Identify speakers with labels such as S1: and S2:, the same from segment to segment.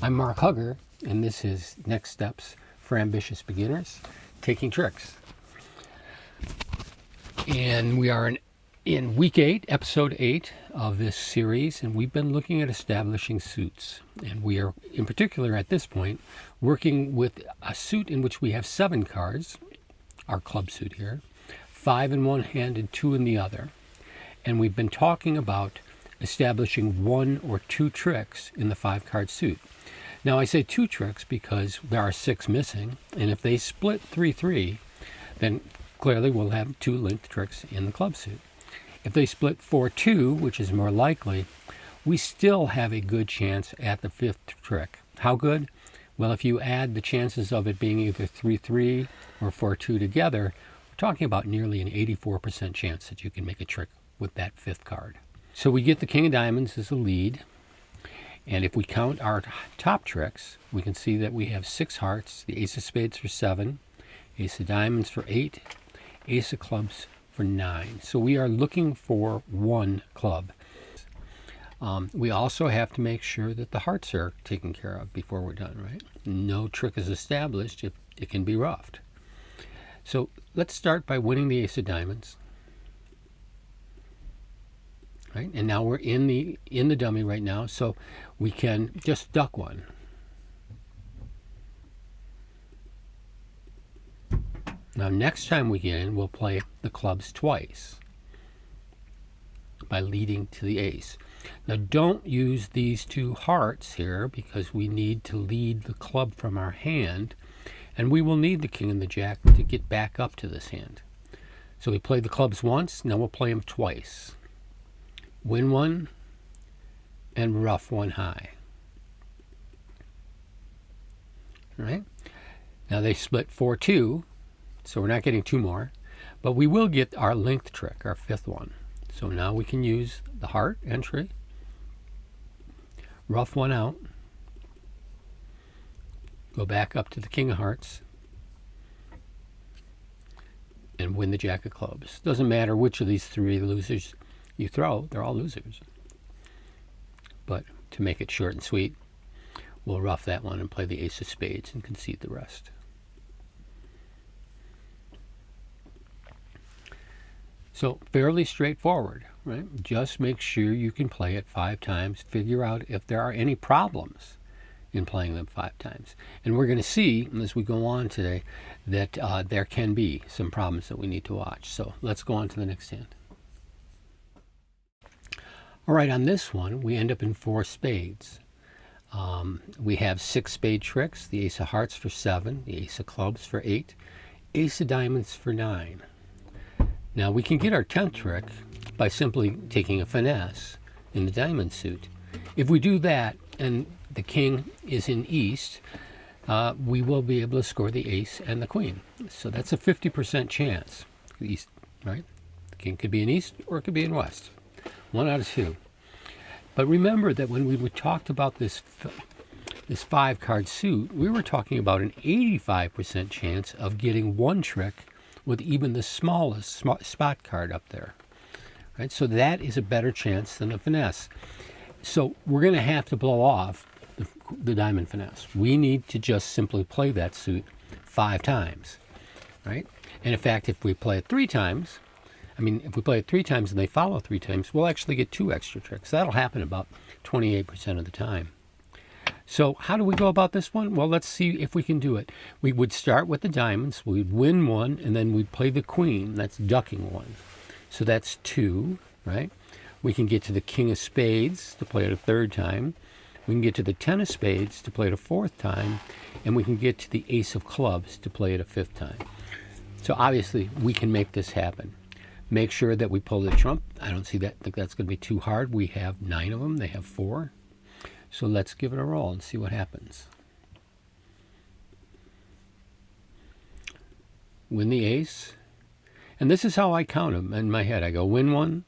S1: I'm Mark Hugger, and this is Next Steps for Ambitious Beginners, Taking Tricks. And we are in week 8, episode 8 of this series, and we've been looking at establishing suits. And we are, in particular at this point, working with a suit in which we have 7 cards, our club suit here, 5 in one hand and 2 in the other. And we've been talking about establishing 1 or 2 tricks in the 5-card suit. Now I say 2 tricks because there are 6 missing, and if they split 3-3, then clearly we'll have 2 linked tricks in the club suit. If they split 4-2, which is more likely, we still have a good chance at the 5th trick. How good? Well, if you add the chances of it being either 3-3 or 4-2 together, we're talking about nearly an 84% chance that you can make a trick with that 5th card. So we get the King of Diamonds as a lead. And if we count our top tricks, we can see that we have 6 hearts, the Ace of Spades for 7, Ace of Diamonds for 8, Ace of Clubs for 9. So we are looking for 1 club. We also have to make sure that the hearts are taken care of before we're done, right? No trick is established if it can be ruffed. So let's start by winning the Ace of Diamonds. Right? And now we're in the dummy right now, so we can just duck one. Now next time we get in, we'll play the clubs twice by leading to the ace. Now don't use these 2 hearts here because we need to lead the club from our hand, and we will need the king and the jack to get back up to this hand. So we play the clubs once, now we'll play them twice. Win 1 and ruff 1 high. All right? Now they split 4-2, so we're not getting 2 more, but we will get our linked trick, our 5th one. So now we can use the heart entry, ruff 1 out, go back up to the King of Hearts, and win the Jack of Clubs. Doesn't matter which of these 3 losers you throw, they're all losers. But to make it short and sweet, we'll ruff that one and play the Ace of Spades and concede the rest. So fairly straightforward, right? Just make sure you can play it 5 times. Figure out if there are any problems in playing them 5 times. And we're going to see, as we go on today, that there can be some problems that we need to watch. So let's go on to the next hand. All right, on this one, we end up in 4 spades. We have 6 spade tricks, the Ace of Hearts for 7, the Ace of Clubs for 8, Ace of Diamonds for 9. Now, we can get our 10th trick by simply taking a finesse in the diamond suit. If we do that and the king is in east, we will be able to score the ace and the queen. So that's a 50% chance. East, right? The king could be in east or it could be in west. 1 out of 2. But remember that when we talked about this 5-card suit, we were talking about an 85% chance of getting 1 trick with even the smallest spot card up there. Right? So that is a better chance than a finesse. So we're going to have to blow off the diamond finesse. We need to just simply play that suit 5 times. Right? And in fact, if we play it 3 times, if we play it 3 times and they follow 3 times, we'll actually get 2 extra tricks. That'll happen about 28% of the time. So how do we go about this one? Well, let's see if we can do it. We would start with the diamonds. We'd win 1, and then we'd play the queen. That's ducking 1. So that's 2, right? We can get to the King of Spades to play it a 3rd time. We can get to the 10 of Spades to play it a 4th time. And we can get to the Ace of Clubs to play it a 5th time. So obviously, we can make this happen. Make sure that we pull the trump. I don't think that's going to be too hard. We have 9 of them. They have 4. So let's give it a roll and see what happens. Win the ace. And this is how I count them in my head. I go win 1,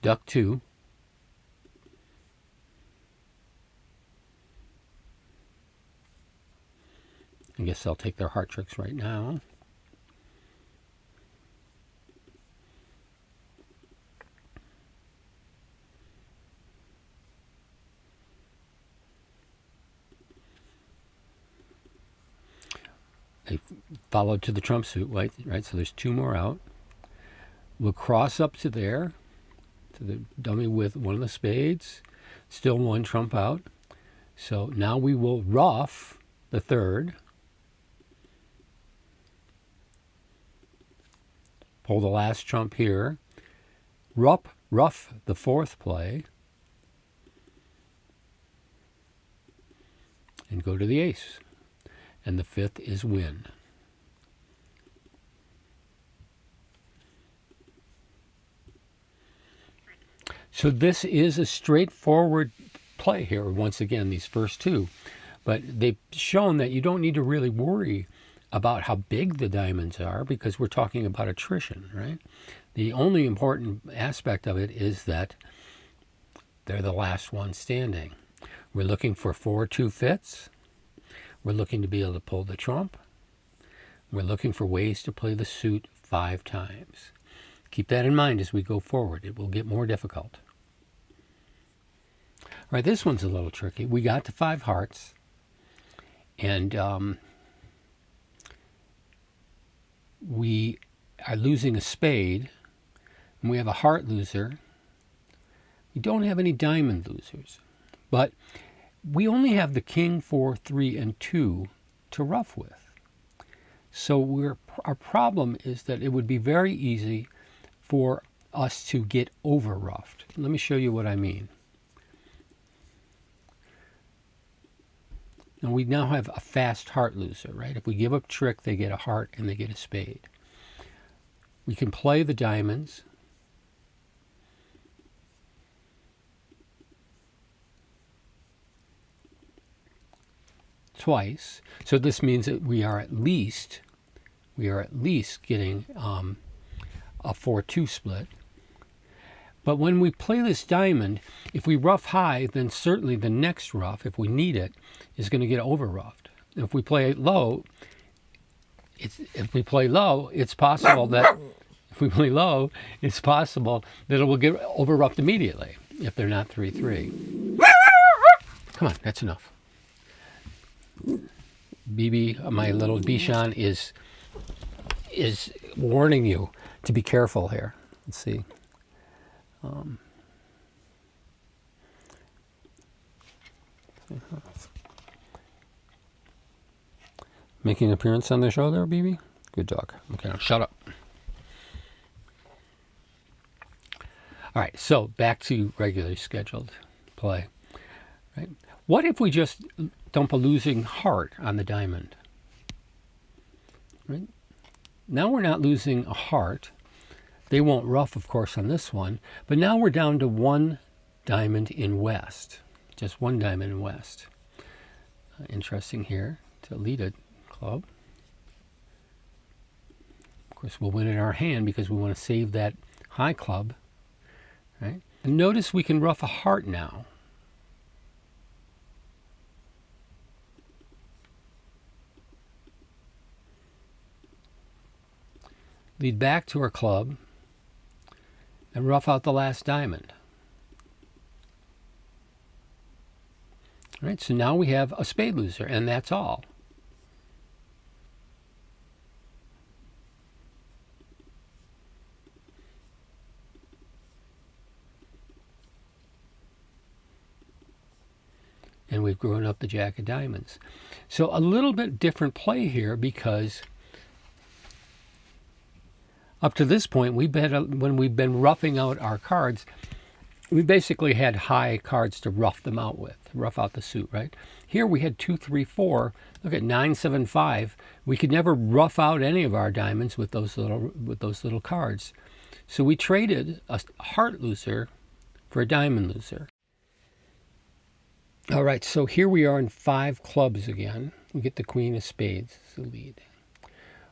S1: duck 2, I guess I'll take their heart tricks right now. I followed to the trump suit, right? So there's 2 more out. We'll cross up to there, to the dummy with one of the spades. Still 1 trump out. So now we will ruff the 3rd. Pull the last trump here. Ruff the 4th play. And go to the ace. And the 5th is win. So this is a straightforward play here, once again, these first 2. But they've shown that you don't need to really worry about how big the diamonds are because we're talking about attrition, right? The only important aspect of it is that they're the last one standing. We're looking for 4 2-fits. We're looking to be able to pull the trump. We're looking for ways to play the suit 5 times. Keep that in mind as we go forward. It will get more difficult. All right, this one's a little tricky. We got to 5 hearts, and we are losing a spade, and we have a heart loser. We don't have any diamond losers, but we only have the king, 4, 3, and 2 to ruff with. So our problem is that it would be very easy for us to get over-ruffed. Let me show you what I mean. Now we now have a fast heart loser, right? If we give up trick, they get a heart and they get a spade. We can play the diamonds. Twice. So this means that we are at least getting a 4-2 split. But when we play this diamond, if we ruff high, then certainly the next ruff, if we need it, is going to get over-ruffed. If we play low, it's possible that it will get over-ruffed immediately if they're not 3-3. Come on, that's enough. BB, my little Bichon, is warning you to be careful here. Let's see. Making an appearance on the show there, BB? Good dog. Okay, now shut up. All right, so back to regularly scheduled play. Right? What if we just dump a losing heart on the diamond? Right? Now we're not losing a heart. They won't ruff, of course, on this one. But now we're down to 1 diamond in west. Just 1 diamond in west. Interesting here to lead a club. Of course, we'll win in our hand because we want to save that high club. Right? And notice we can ruff a heart now. Lead back to our club and ruff out the last diamond. All right, so now we have a spade loser, and that's all. And we've grown up the jack of diamonds. So a little bit different play here because up to this point, when we've been roughing out our cards, we basically had high cards to rough them out with, rough out the suit, right? Here we had 2, 3, 4. Look at 9, 7, 5. We could never rough out any of our diamonds with those little cards. So we traded a heart loser for a diamond loser. All right, so here we are in 5 clubs again. We get the queen of spades as the lead.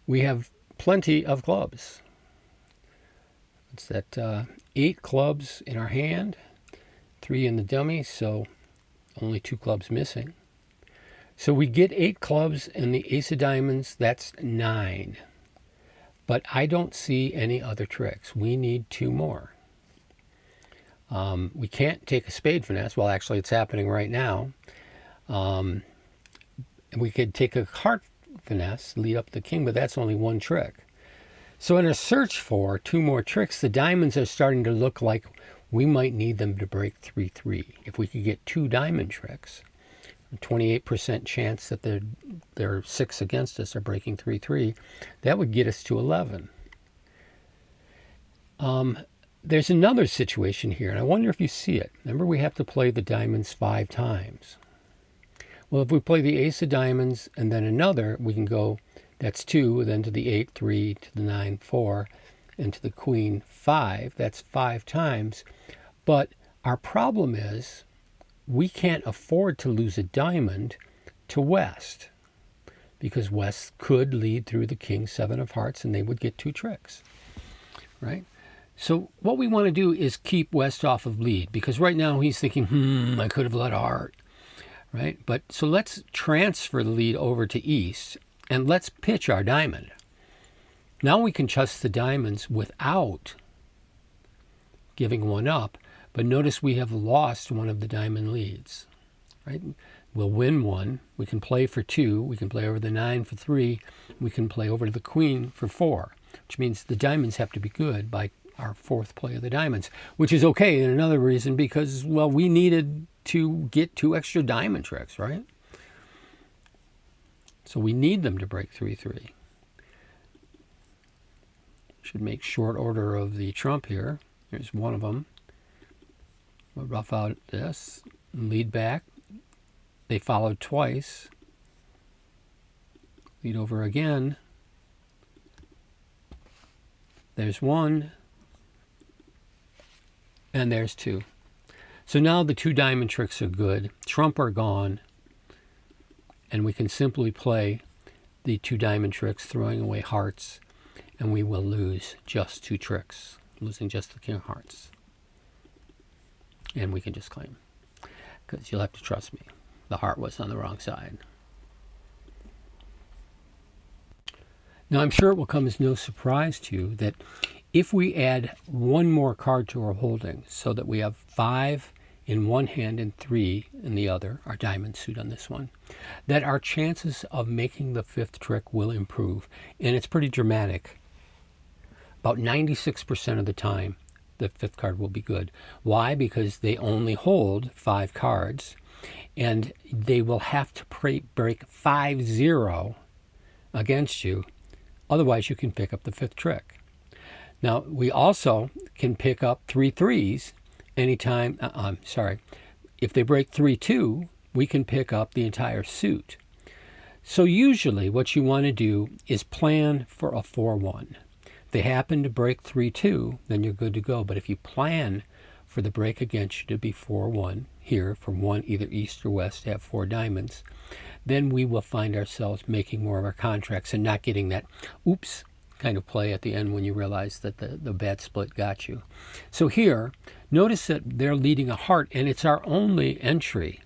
S1: We have plenty of clubs. It's that 8 clubs in our hand, 3 in the dummy, so only 2 clubs missing. So we get 8 clubs and the ace of diamonds, that's 9. But I don't see any other tricks. We need 2 more. We can't take a spade finesse. Well, actually, it's happening right now. We could take a heart finesse, lead up the king, but that's only one trick. So in a search for two more tricks, the diamonds are starting to look like we might need them to break 3-3. If we could get two diamond tricks, a 28% chance that their 6 against us are breaking 3-3, that would get us to 11. There's another situation here, and I wonder if you see it. Remember, we have to play the diamonds 5 times. Well, if we play the ace of diamonds and then another, we can go, that's 2, then to the 8, 3, to the 9, 4, and to the queen 5. That's 5 times. But our problem is we can't afford to lose a diamond to West, because West could lead through the king 7 of hearts and they would get 2 tricks, right? So what we want to do is keep West off of lead, because right now he's thinking, I could have let a heart, right? But so let's transfer the lead over to East and let's pitch our diamond. Now we can trust the diamonds without giving one up, but notice we have lost one of the diamond leads, right? We'll win one, we can play for 2, we can play over the 9 for 3, we can play over to the queen for 4, which means the diamonds have to be good by our 4th play of the diamonds, which is okay. And another reason, because, well, we needed to get 2 extra diamond tricks, right? So we need them to break 3-3. Should make short order of the trump here. Here's one of them. We'll rough out this, lead back. They followed twice. Lead over again. There's 1. And there's 2. So now the 2 diamond tricks are good. Trump are gone. And we can simply play the 2 diamond tricks, throwing away hearts. And we will lose just 2 tricks, losing just the king of hearts. And we can just claim, because you'll have to trust me. The heart was on the wrong side. Now, I'm sure it will come as no surprise to you that if we add one more card to our holding, so that we have 5 in one hand and 3 in the other, our diamond suit on this one, that our chances of making the 5th trick will improve. And it's pretty dramatic. About 96% of the time, the 5th card will be good. Why? Because they only hold 5 cards, and they will have to break 5-0 against you. Otherwise, you can pick up the 5th trick. Now, we also can pick up 3 3s anytime. If they break 3-2, we can pick up the entire suit. So usually what you want to do is plan for a 4-1. If they happen to break 3-2, then you're good to go. But if you plan for the break against you to be 4-1, here from 1 either east or west to have 4 diamonds, then we will find ourselves making more of our contracts and not getting that oops kind of play at the end when you realize that the bad split got you. So here, notice that they're leading a heart, and it's our only entry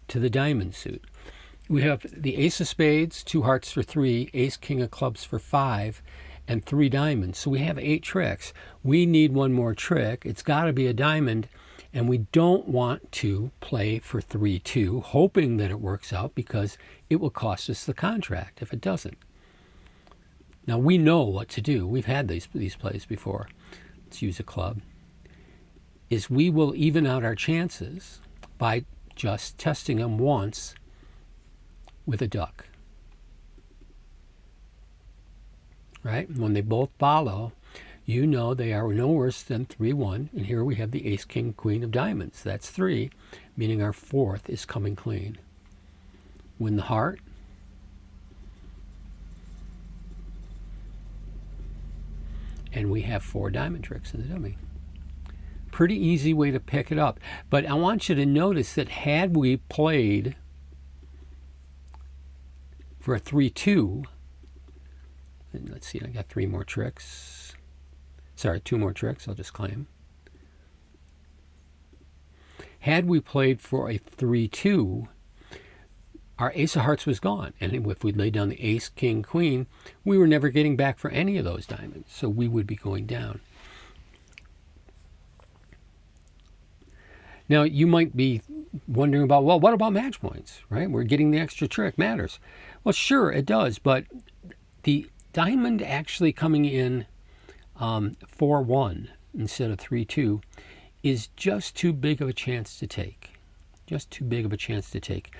S1: to the diamond suit. We have the ace of spades, 2 hearts for 3, ace king of clubs for 5, and 3 diamonds. So we have 8 tricks. We need one more trick. It's got to be a diamond, and we don't want to play for 3-2, hoping that it works out, because it will cost us the contract if it doesn't. Now, we know what to do. We've had these plays before. Let's use a club. Is we will even out our chances by just testing them once with a duck. Right? When they both follow, you know they are no worse than 3-1. And here we have the ace, king, queen of diamonds. That's 3, meaning our 4th is coming clean. Win the heart. And we have 4 diamond tricks in the dummy. Pretty easy way to pick it up. But I want you to notice that had we played for a 3-2, and let's see, I got 3 more tricks. Sorry, 2 more tricks, I'll just claim. Had we played for a 3-2, our ace of hearts was gone. And if we laid down the ace, king, queen, we were never getting back for any of those diamonds. So we would be going down. Now, you might be wondering about, well, what about match points, right? We're getting the extra trick matters. Well, sure, it does, but the diamond actually coming in 4-1 instead of 3-2 is just too big of a chance to take. Just too big of a chance to take.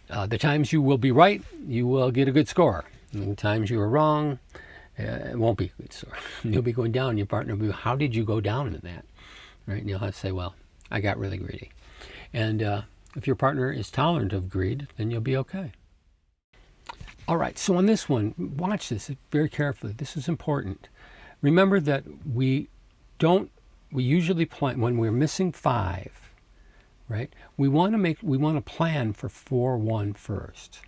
S1: The times you will be right, you will get a good score. And the times you are wrong, it won't be a good score. You'll be going down. Your partner will be, how did you go down in that? Right? And you'll have to say, well, I got really greedy. And if your partner is tolerant of greed, then you'll be okay. All right, so on this one, watch this very carefully. This is important. Remember that we usually plan when we're missing 5, right? We want to plan for 4-1 first.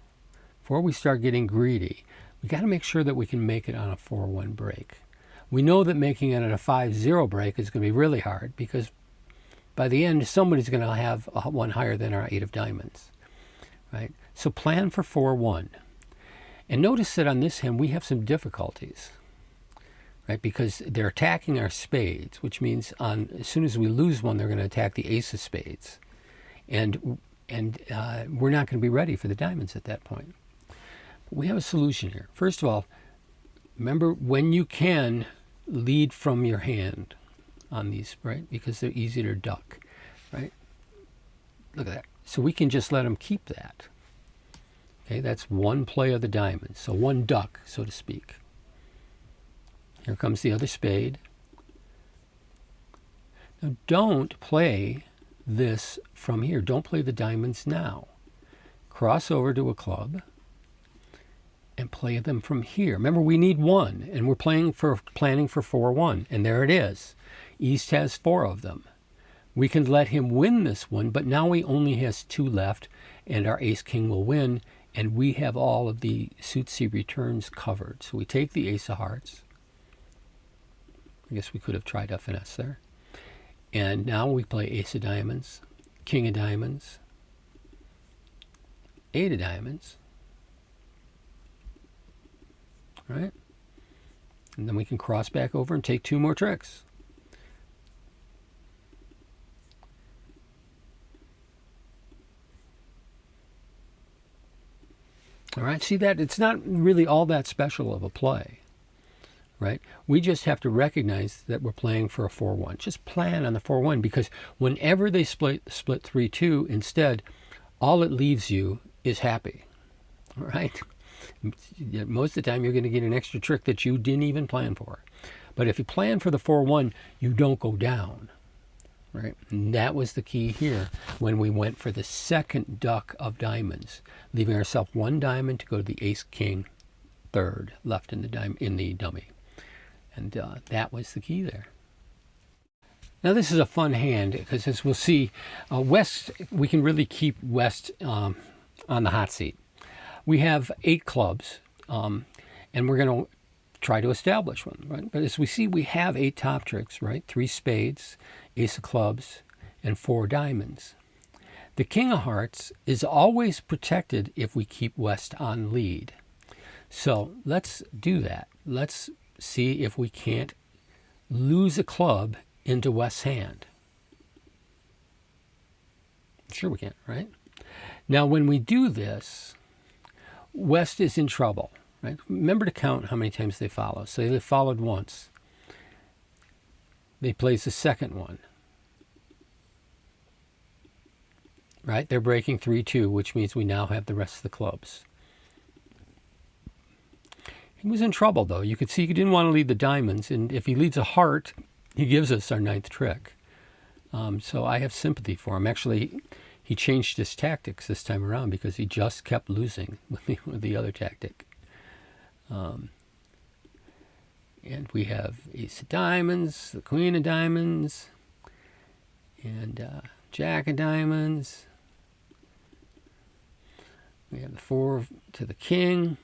S1: Before we start getting greedy, we got to make sure that we can make it on a 4-1 break. We know that making it on a 5-0 break is going to be really hard because by the end, somebody's going to have one higher than our 8 of diamonds, right? So plan for 4-1. And notice that on this hand, we have some difficulties, right? Because they're attacking our spades, which means as soon as we lose one, they're going to attack the ace of spades. And we're not going to be ready for the diamonds at that point. But we have a solution here. First of all, remember when you can lead from your hand on these, right? Because they're easy to duck, right? Look at that. So we can just let them keep that. Okay, that's one play of the diamonds. So one duck, so to speak. Here comes the other spade. Now don't play this from here. Don't play the diamonds now. Cross over to a club and play them from here. Remember, we need 1, and we're planning for 4-1, and there it is. East has 4 of them. We can let him win this one, but now he only has 2 left, and our ace-king will win, and we have all of the suits he returns covered. So we take the ace of hearts. I guess we could have tried a finesse there. And now we play ace of diamonds, king of diamonds, 8 of diamonds, right? And then we can cross back over and take 2 more tricks. All right, see that? It's not really all that special of a play, right? We just have to recognize that we're playing for a 4-1. Just plan on the 4-1, because whenever they split 3-2 instead, all it leaves you is happy, all right? Most of the time you're going to get an extra trick that you didn't even plan for. But if you plan for the 4-1, you don't go down, right? And that was the key here when we went for the second duck of diamonds, leaving ourselves 1 diamond to go to the ace-king, 3rd left in the dummy. And that was the key there. Now this is a fun hand because, as we'll see, West, we can really keep West on the hot seat. We have 8 clubs, and we're going to try to establish one, right? But as we see, we have 8 top tricks, right? 3 spades, ace of clubs, and 4 diamonds. The king of hearts is always protected if we keep West on lead. So let's do that. Let's see if we can't lose a club into West's hand. Sure we can, right? Now when we do this, West is in trouble, right? Remember to count how many times they follow. So they followed once. They plays the second one. Right? They're breaking 3-2, which means we now have the rest of the clubs. He was in trouble, though. You could see he didn't want to lead the diamonds, and if he leads a heart, he gives us our 9th trick. So I have sympathy for him. Actually, he changed his tactics this time around because he just kept losing with the other tactic. And we have ace of diamonds, the queen of diamonds, and jack of diamonds. We have the 4 to the king.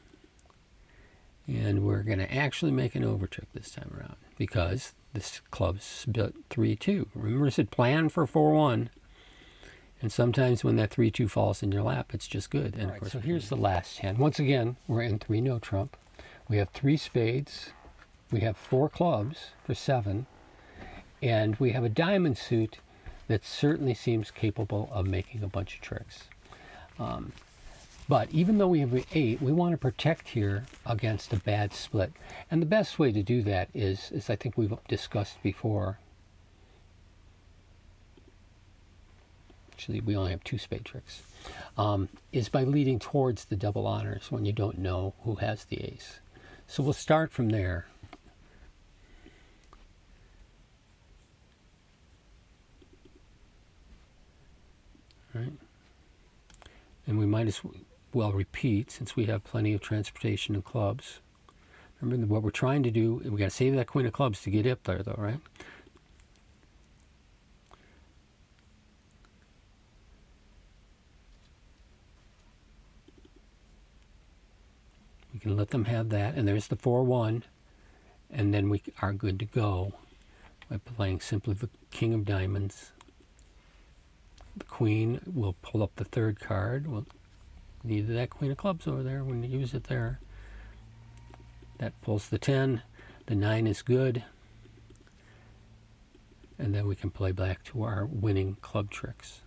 S1: And we're going to actually make an over trick this time around because this club's split 3-2. Remember I said plan for 4-1. And sometimes when that 3-2 falls in your lap, it's just good. And of course, so here's the last hand. Once again, we're in 3 no trump. We have 3 spades. We have 4 clubs for 7. And we have a diamond suit that certainly seems capable of making a bunch of tricks. But even though we have an 8, we want to protect here against a bad split. And the best way to do that is I think we've discussed before. Actually, we only have 2 spade tricks. Is by leading towards the double honors when you don't know who has the ace. So we'll start from there. Right? And we might as well repeat, since we have plenty of transportation and clubs. Remember what we're trying to do, we got to save that queen of clubs to get up there though, right? We can let them have that, and there's the 4-1, and then we are good to go by playing simply the king of diamonds. The queen will pull up the 3rd card. We'll need that queen of clubs over there when you use it there. That pulls the 10. The 9 is good. And then we can play back to our winning club tricks.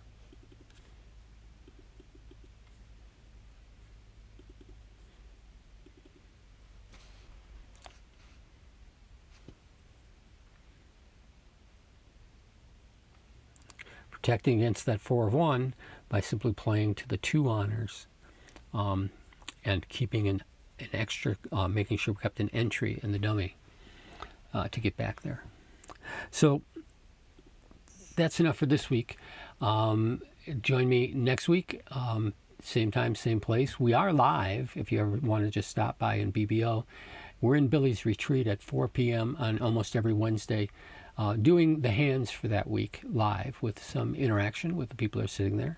S1: Protecting against that 4 of 1 by simply playing to the 2 honors and keeping an extra, making sure we kept an entry in the dummy to get back there. So that's enough for this week. Join me next week, same time, same place. We are live if you ever want to just stop by in BBO. We're in Billies Retreat at 4 p.m. on almost every Wednesday, doing the hands for that week live with some interaction with the people that are sitting there.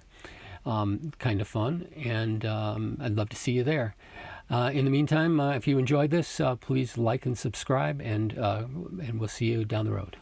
S1: Kind of fun, and I'd love to see you there. In the meantime, if you enjoyed this, please like and subscribe, and we'll see you down the road.